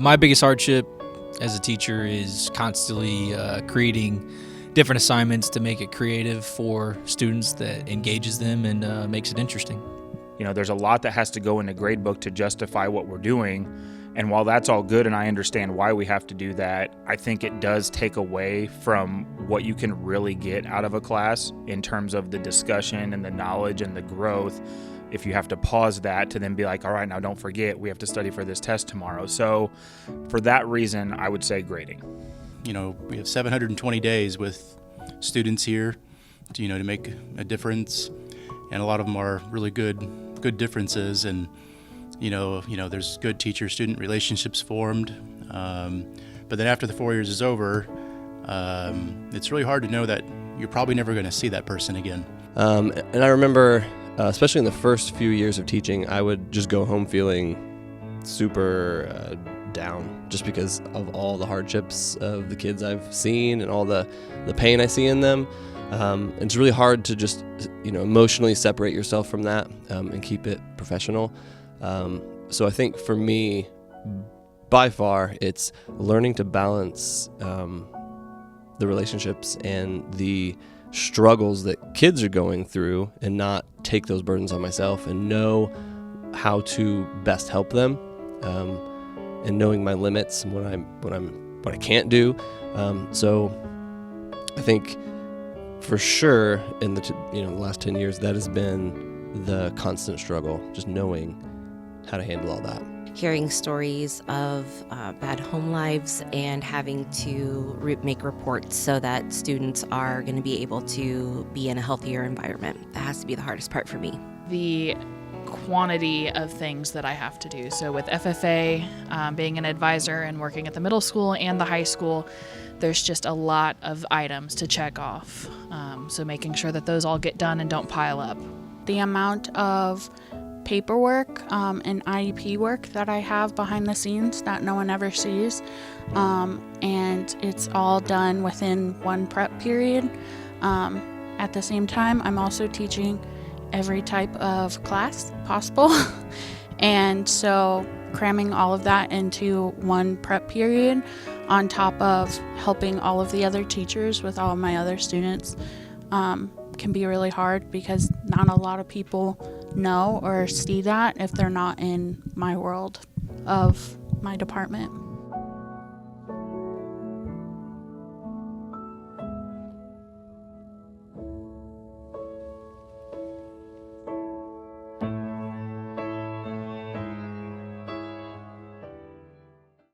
My biggest hardship as a teacher is constantly creating different assignments to make it creative for students that engages them and makes it interesting. You know, there's a lot that has to go in a grade book to justify what we're doing. And while that's all good and I understand why we have to do that, I think it does take away from what you can really get out of a class in terms of the discussion and the knowledge and the growth. If you have to pause that to then be like, all right, now don't forget, we have to study for this test tomorrow. So for that reason, I would say grading. You know, we have 720 days with students here, to make a difference. And a lot of them are really good differences. And, there's good teacher-student relationships formed. But then after the 4 years is over, it's really hard to know that you're probably never going to see that person again. And I remember, especially in the first few years of teaching, I would just go home feeling super down just because of all the hardships of the kids I've seen and all the pain I see in them. It's really hard to just, emotionally separate yourself from that and keep it professional. So I think for me, by far, it's learning to balance the relationships and the struggles that kids are going through and not take those burdens on myself and know how to best help them, and knowing my limits and what I can't do. So I think for sure in the last 10 years that has been the constant struggle, just knowing how to handle all that. Hearing stories of bad home lives and having to make reports so that students are going to be able to be in a healthier environment. That has to be the hardest part for me. The quantity of things that I have to do. So with FFA, being an advisor and working at the middle school and the high school, there's just a lot of items to check off. So making sure that those all get done and don't pile up. The amount of paperwork and IEP work that I have behind the scenes that no one ever sees, and it's all done within one prep period. At the same time, I'm also teaching every type of class possible, and so cramming all of that into one prep period on top of helping all of the other teachers with all of my other students can be really hard because not a lot of people know or see that if they're not in my world of my department.